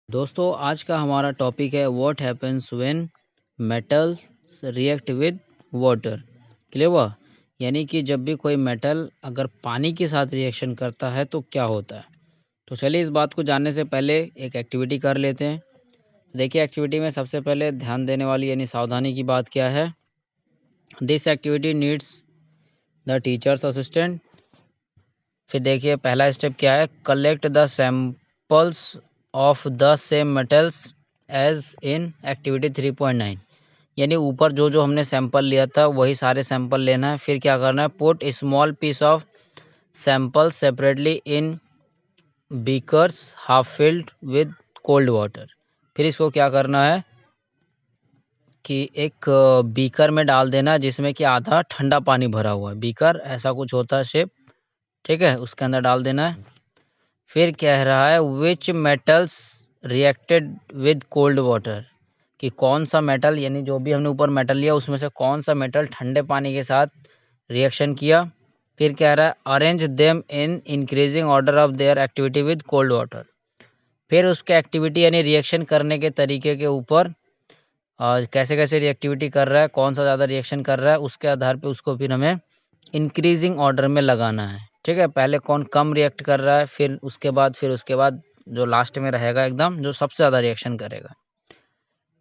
दोस्तों आज का हमारा टॉपिक है what happens when metals react with water. Clear हुआ? यानी कि जब भी कोई मेटल अगर पानी के साथ रिएक्शन करता है तो क्या होता है। तो चलिए इस बात को जानने से पहले एक एक्टिविटी कर लेते हैं। देखिए एक्टिविटी में सबसे पहले ध्यान देने वाली यानी सावधानी की बात क्या है। This activity needs the teacher's assistant. फिर देखिए पहला स्टेप क्या है, collect the samples of the same metals as in activity 3.9। यानी ऊपर जो जो हमने सैंपल लिया था वही सारे सैंपल लेना है। फिर क्या करना है, put small piece of sample separately in beakers half filled with cold water. फिर इसको क्या करना है कि एक बीकर में डाल देना जिसमें कि आधा ठंडा पानी भरा हुआ है। बीकर ऐसा कुछ होता है शेप, ठीक है, उसके अंदर डाल देना है। फिर कह रहा है which metals reacted with cold water, कि कौन सा मेटल यानी जो भी हमने ऊपर मेटल लिया उसमें से कौन सा मेटल ठंडे पानी के साथ रिएक्शन किया। फिर कह रहा है arrange them in increasing order of their activity with cold water. फिर उसके एक्टिविटी यानी रिएक्शन करने के तरीके के ऊपर कैसे कैसे रिएक्टिविटी कर रहा है, कौन सा ज़्यादा रिएक्शन कर रहा है, उसके आधार पे उसको फिर हमें इंक्रीजिंग ऑर्डर में लगाना है। ठीक है, पहले कौन कम रिएक्ट कर रहा है, फिर उसके बाद जो लास्ट में रहेगा एकदम जो सबसे ज़्यादा रिएक्शन करेगा।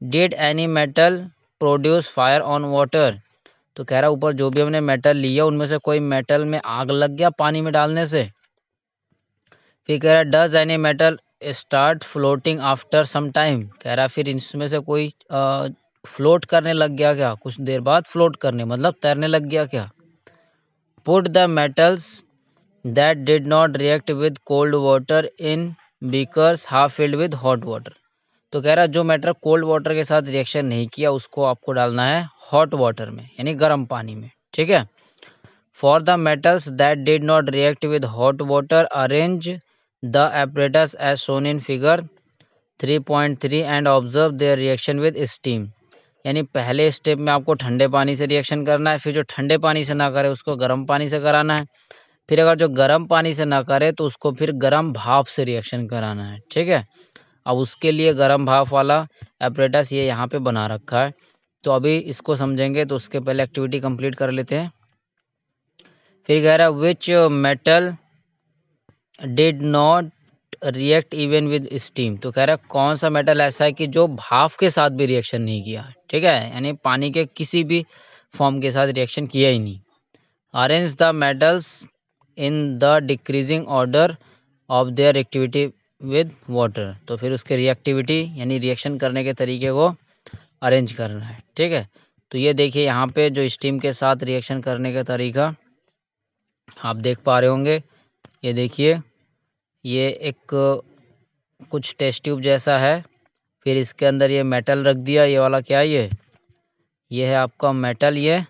Did any metal produce fire on water. तो कह रहा है ऊपर जो भी हमने मेटल लिया उनमें से कोई मेटल में आग लग गया पानी में डालने से। फिर कह रहा है does any metal start floating after some time. कह रहा है फिर इसमें से कोई फ्लोट करने लग गया क्या, कुछ देर बाद फ्लोट करने मतलब तैरने लग गया क्या। Put the metals that did not react with cold water in beakers half filled with hot water. तो कह रहा है जो मेटल कोल्ड वाटर के साथ रिएक्शन नहीं किया उसको आपको डालना है हॉट वाटर में यानी गर्म पानी में। ठीक है, for the metals that did not react with hot water arrange the apparatus as shown in figure 3.3 and observe their reaction with steam. यानी पहले स्टेप में आपको ठंडे पानी से रिएक्शन करना है, फिर जो ठंडे पानी से ना करे उसको गर्म पानी से कराना है, फिर अगर जो गर्म पानी से ना करे तो उसको फिर गर्म भाप से रिएक्शन कराना है। ठीक है, अब उसके लिए गर्म भाप वाला एपरेटस ये यहाँ पे बना रखा है। तो अभी इसको समझेंगे तो उसके पहले एक्टिविटी कंप्लीट कर लेते हैं। फिर कह रहा है which metal did not react even with steam. तो कह रहा है कौन सा मेटल ऐसा है कि जो भाप के साथ भी रिएक्शन नहीं किया। ठीक है, यानी पानी के किसी भी फॉर्म के साथ रिएक्शन किया ही नहीं। Arrange the metals in the decreasing order of their activity with water. तो फिर उसके रिएक्टिविटी यानी रिएक्शन करने के तरीके को अरेंज करना है। ठीक है, तो ये देखिए यहाँ पे जो स्टीम के साथ रिएक्शन करने का तरीका आप देख पा रहे होंगे। ये देखिए ये एक कुछ टेस्ट ट्यूब जैसा है, फिर इसके अंदर ये मेटल रख दिया, ये वाला क्या है ये है आपका मेटल ये।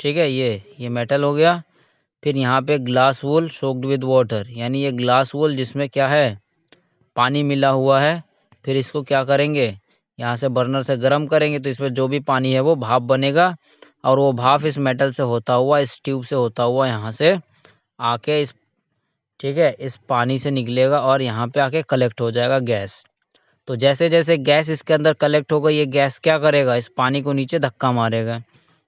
ठीक है, ये मेटल हो गया। फिर यहाँ पे glass wool soaked with water, यानी ये ग्लास वूल जिसमें क्या है पानी मिला हुआ है। फिर इसको क्या करेंगे, यहाँ से बर्नर से गर्म करेंगे तो इसमें जो भी पानी है वो भाप बनेगा और वो भाप इस मेटल से होता हुआ इस ट्यूब से होता हुआ यहाँ से आके इस, ठीक है, इस पानी से निकलेगा और यहाँ पे आके कलेक्ट हो जाएगा गैस। तो जैसे जैसे गैस इसके अंदर कलेक्ट होगा ये गैस क्या करेगा, इस पानी को नीचे धक्का मारेगा।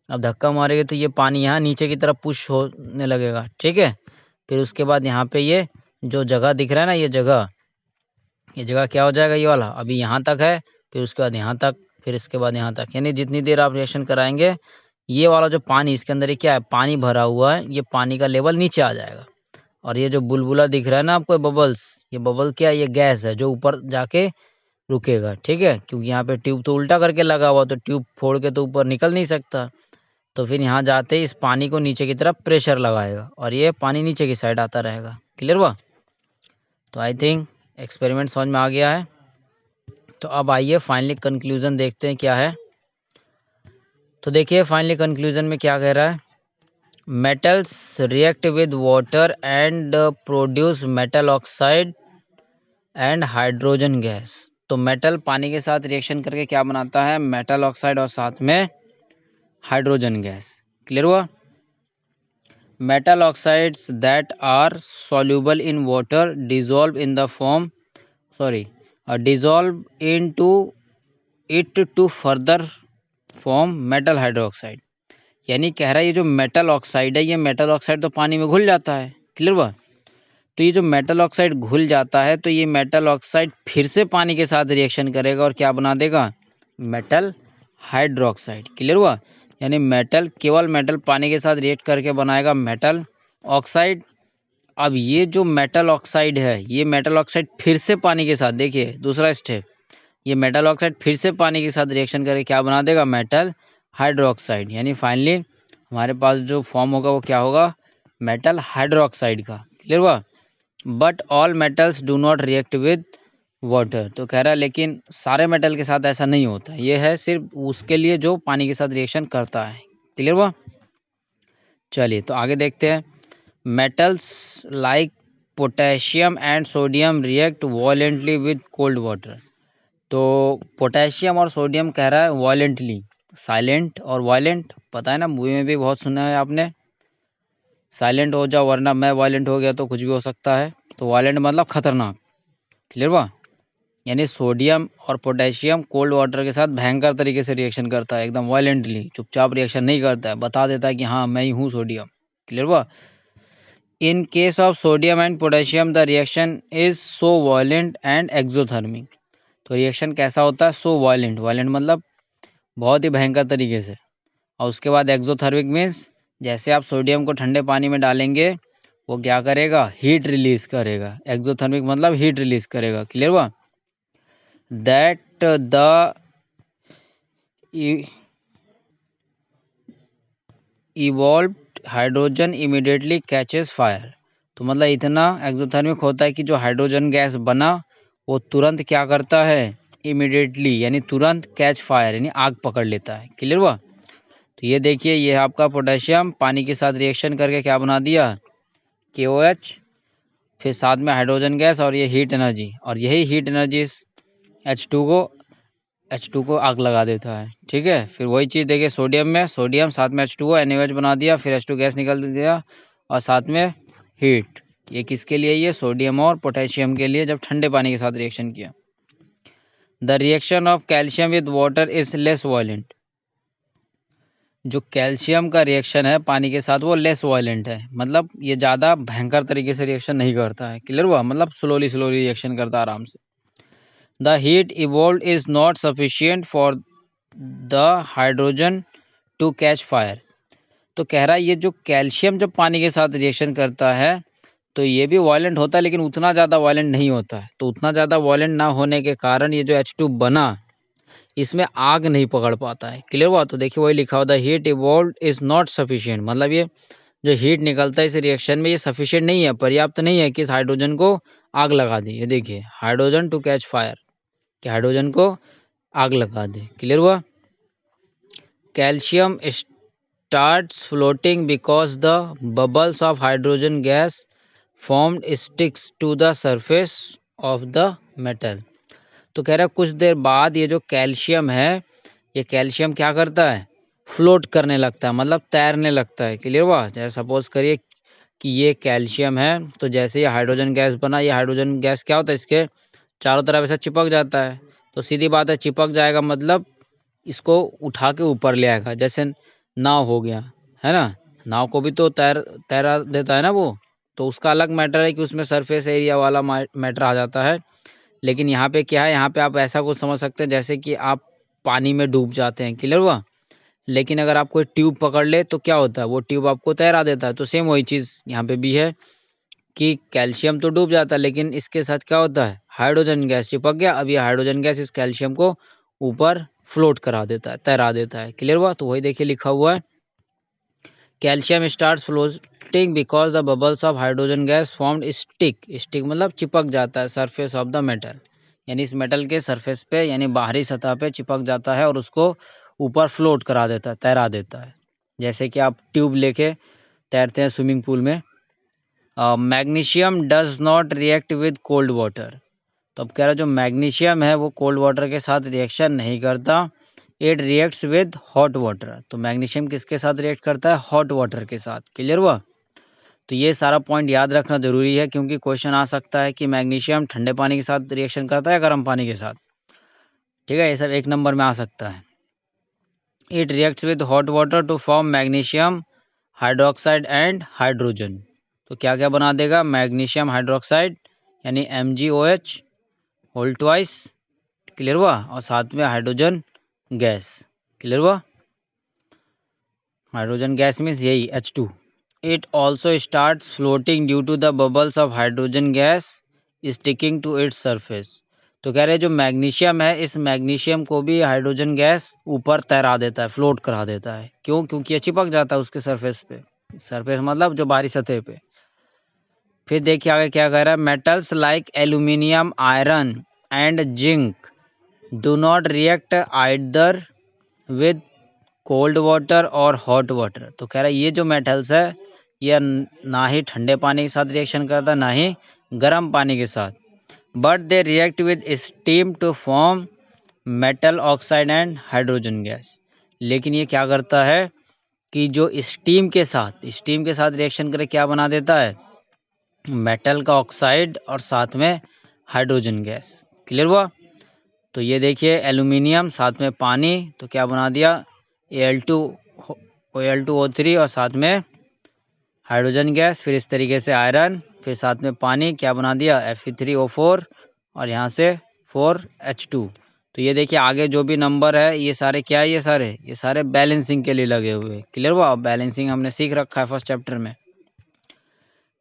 अब धक्का मारेगा तो ये पानी यहाँ नीचे की तरफ पुश होने लगेगा। ठीक है, फिर उसके बाद यहाँ पे ये जो जगह दिख रहा है ना ये जगह क्या हो जाएगा, ये वाला अभी यहाँ तक है, फिर उसके बाद यहाँ तक, फिर इसके बाद यहाँ तक, यानी जितनी देर आप रिएक्शन कराएंगे ये वाला जो पानी इसके अंदर ये क्या है पानी भरा हुआ है, ये पानी का लेवल नीचे आ जाएगा। और ये जो बुलबुला दिख रहा है ना आपको बबल्स, ये बबल क्या है, ये गैस है जो ऊपर जाके रुकेगा। ठीक है, क्योंकि यहाँ पे ट्यूब तो उल्टा करके लगा हुआ तो ट्यूब फोड़ के तो ऊपर निकल नहीं सकता। तो फिर यहाँ जाते ही इस पानी को नीचे की तरफ प्रेशर लगाएगा और ये पानी नीचे की साइड आता रहेगा। क्लियर हुआ? तो आई थिंक एक्सपेरिमेंट समझ में आ गया है। तो अब आइए फाइनली कंक्लूजन देखते हैं क्या है। तो देखिए फाइनली कंक्लूजन में क्या कह रहा है, metals react with water and produce metal oxide and hydrogen gas. तो मेटल पानी के साथ रिएक्शन करके क्या बनाता है, मेटल ऑक्साइड और साथ में हाइड्रोजन गैस। क्लियर हुआ? Metal oxides that are soluble in water dissolve in the form, sorry, dissolve into it to further form metal hydroxide. यानी कह रहा है ये जो मेटल ऑक्साइड है, ये मेटल ऑक्साइड तो पानी में घुल जाता है, क्लियर हुआ। तो ये जो मेटल ऑक्साइड घुल जाता है तो ये मेटल ऑक्साइड फिर से पानी के साथ रिएक्शन करेगा और क्या बना देगा, मेटल हाइड्रोक्साइड, क्लियर हुआ। यानी मेटल, केवल मेटल पानी के साथ रिएक्ट करके बनाएगा मेटल ऑक्साइड। अब ये जो मेटल ऑक्साइड है, ये मेटल ऑक्साइड फिर से पानी के साथ, देखिए दूसरा स्टेप, ये मेटल ऑक्साइड फिर से पानी के साथ रिएक्शन करके क्या बना देगा, मेटल हाइड्रोक्साइड। यानी फाइनली हमारे पास जो फॉर्म होगा वो क्या होगा, मेटल हाइड्रोक्साइड का, क्लियर हुआ। But all metals do not react with water. तो कह रहा है लेकिन सारे मेटल के साथ ऐसा नहीं होता, ये है सिर्फ उसके लिए जो पानी के साथ रिएक्शन करता है, क्लियर हुआ। चलिए तो आगे देखते हैं। Metals like potassium and sodium react voluntarily with cold water. तो पोटेशियम और सोडियम कह रहा है वॉलेंटली, साइलेंट और वॉलेंट पता है ना, मूवी में भी बहुत सुना है आपने, साइलेंट हो जाओ वरना मैं वॉलेंट हो गया, तो कुछ भी हो सकता है। तो वॉलेंट मतलब खतरनाक, क्लियर हुआ। यानी सोडियम और पोटेशियम कोल्ड वाटर के साथ भयंकर तरीके से रिएक्शन करता है, एकदम वायलेंटली, चुपचाप रिएक्शन नहीं करता है, बता देता है कि हाँ मैं ही हूँ सोडियम, क्लियर हुआ। In case of sodium and potassium the reaction is so violent and exothermic. तो रिएक्शन कैसा होता है, सो वायलेंट, वायलेंट मतलब बहुत ही भयंकर तरीके से। और उसके बाद एक्सोथर्मिक मीन्स जैसे आप सोडियम को ठंडे पानी में डालेंगे वो क्या करेगा, हीट रिलीज करेगा। एक्सोथर्मिक मतलब हीट रिलीज करेगा, क्लियर हुआ। That the evolved hydrogen immediately catches fire. तो मतलब इतना एक्सोथर्मिक होता है कि जो हाइड्रोजन गैस बना वो तुरंत क्या करता है, इमीडिएटली यानी तुरंत कैच फायर यानी आग पकड़ लेता है, क्लियर हुआ। तो ये देखिए, ये आपका पोटेशियम पानी के साथ रिएक्शन करके क्या बना दिया, KOH, फिर साथ में हाइड्रोजन गैस और ये हीट एनर्जी, और यही हीट एनर्जी H2 को आग लगा देता है, ठीक है। फिर वही चीज़ देखिए सोडियम में, सोडियम साथ में H2O NaOH बना दिया, फिर H2 गैस निकल गया और साथ में हीट। ये किसके लिए, ये सोडियम और पोटेशियम के लिए जब ठंडे पानी के साथ रिएक्शन किया। The reaction of calcium with water is less violent. जो कैल्शियम का रिएक्शन है पानी के साथ वो लेस वायलेंट है, मतलब ये ज़्यादा भयंकर तरीके से रिएक्शन नहीं करता है, क्लियर हुआ, मतलब स्लोली रिएक्शन करता है आराम से। The heat evolve is not sufficient for the hydrogen to catch fire. तो कह रहा है ये जो कैल्शियम जब पानी के साथ रिएक्शन करता है तो ये भी वायलेंट होता है लेकिन उतना ज़्यादा वायलेंट नहीं होता है। तो उतना ज़्यादा वायलेंट ना होने के कारण ये जो H2 बना इसमें आग नहीं पकड़ पाता है, क्लियर हुआ। तो देखिए वही लिखा हुआ, the heat evolve is not sufficient, मतलब ये जो हीट निकलता है इस रिएक्शन में ये सफिशियंट नहीं है, पर्याप्त नहीं है कि इस हाइड्रोजन को आग लगा दे। ये देखिए हाइड्रोजन टू कैच फायर, कि हाइड्रोजन को आग लगा दे, क्लियर हुआ। Calcium starts floating because the bubbles of hydrogen gas formed sticks to the surface of the metal. तो कह रहा है कुछ देर बाद ये जो कैल्शियम है, ये कैल्शियम क्या करता है, फ्लोट करने लगता है, मतलब तैरने लगता है, क्लियर हुआ। जैसे सपोज करिए कि ये कैल्शियम है, तो जैसे ये हाइड्रोजन गैस बना, ये हाइड्रोजन गैस क्या होता है, इसके चारों तरफ ऐसा चिपक जाता है। तो सीधी बात है, चिपक जाएगा मतलब इसको उठा के ऊपर ले आएगा, जैसे नाव हो गया है ना, नाव को भी तो तैरा देता है ना वो, तो उसका अलग मैटर है कि उसमें सरफेस एरिया वाला मैटर आ जाता है। लेकिन यहाँ पे क्या है, यहाँ पे आप ऐसा कुछ समझ सकते हैं जैसे कि आप पानी में डूब जाते हैं, क्लियर हुआ। लेकिन अगर आप कोई ट्यूब पकड़ ले तो क्या होता है, वो ट्यूब आपको तैरा देता है। तो सेम वही चीज़ यहाँ पे भी है कि कैल्शियम तो डूब जाता है लेकिन इसके साथ क्या होता है, हाइड्रोजन गैस चिपक गया। अब ये हाइड्रोजन गैस इस कैल्शियम को ऊपर फ्लोट करा देता है, तैरा देता है, क्लियर हुआ। तो वही देखिए लिखा हुआ है, calcium starts floating because the bubbles of hydrogen gas formed stick, stick मतलब चिपक जाता है सरफेस ऑफ द मेटल, यानी इस मेटल के सरफेस पे यानी बाहरी सतह पे चिपक जाता है और उसको ऊपर फ्लोट करा देता है, तैरा देता है। जैसे कि आप ट्यूब लेके तैरते हैं स्विमिंग पूल में। Magnesium does not react with cold water. तो अब कह रहा है जो मैग्नीशियम है वो कोल्ड वाटर के साथ रिएक्शन नहीं करता, it reacts with hot water. तो मैग्नीशियम किसके साथ रिएक्ट करता है, हॉट वाटर के साथ, क्लियर हुआ। तो ये सारा पॉइंट याद रखना ज़रूरी है, क्योंकि क्वेश्चन आ सकता है कि मैग्नीशियम ठंडे पानी के साथ रिएक्शन करता है गर्म पानी के साथ। ठीक है, ये सब 1 नंबर में आ सकता है। It reacts with hot water to form magnesium hydroxide and hydrogen. तो क्या क्या बना देगा, मैग्नीशियम हाइड्रोक्साइड यानी MgOH होल ट्वाइस, क्लियर हुआ, और साथ में हाइड्रोजन गैस, क्लियर हुआ। हाइड्रोजन गैस मीन्स यही H2। It also starts floating due to the bubbles of hydrogen gas sticking to its surface. तो कह रहे जो मैग्नीशियम है, इस मैग्नीशियम को भी हाइड्रोजन गैस ऊपर तैरा देता है, फ्लोट करा देता है। क्यों? क्योंकि ये चिपक जाता है उसके सरफेस पे। सरफेस मतलब जो बाहरी सतह पे। फिर देखिए आगे क्या कह रहा है, metals like aluminium, iron and zinc do not react either with cold water और हॉट वाटर। तो कह रहा है ये जो मेटल्स है ये ना ही ठंडे पानी के साथ रिएक्शन करता, ना ही गर्म पानी के साथ, but they react with steam to form metal oxide and hydrogen gas. लेकिन ये क्या करता है कि जो स्टीम के साथ रिएक्शन करे क्या बना देता है, मेटल का ऑक्साइड और साथ में हाइड्रोजन गैस, क्लियर हुआ। तो ये देखिए एल्यूमिनियम साथ में पानी, तो क्या बना दिया Al2O3 और साथ में हाइड्रोजन गैस। फिर इस तरीके से आयरन, फिर साथ में पानी, क्या बना दिया Fe3O4 और यहाँ से 4H2। तो ये देखिए आगे जो भी नंबर है ये सारे क्या है, ये सारे बैलेंसिंग के लिए लगे हुए, क्लियर हुआ। बैलेंसिंग हमने सीख रखा है फर्स्ट चैप्टर में।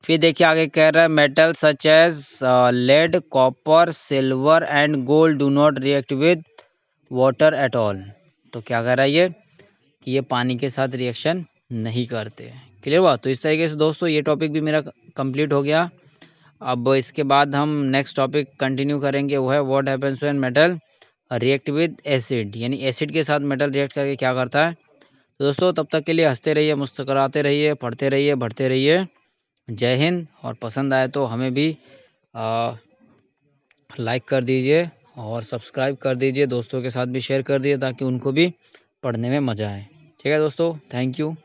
फिर देखिए आगे कह रहा है metal such as lead, copper, silver and gold do not react with water at all. तो क्या कह रहा है ये कि ये पानी के साथ रिएक्शन नहीं करते, क्लियर हुआ। तो इस तरीके से दोस्तों ये टॉपिक भी मेरा कंप्लीट हो गया। अब इसके बाद हम नेक्स्ट टॉपिक कंटिन्यू करेंगे, वो है what happens when metal react with acid, यानी एसिड के साथ मेटल रिएक्ट करके क्या करता है। तो दोस्तों तब तक के लिए हंसते रहिए, मुस्कुराते रहिए, पढ़ते रहिए, बढ़ते रहिए। जय हिंद। और पसंद आए तो हमें भी लाइक कर दीजिए और सब्सक्राइब कर दीजिए, दोस्तों के साथ भी शेयर कर दीजिए ताकि उनको भी पढ़ने में मज़ा आए। ठीक है दोस्तों, थैंक यू।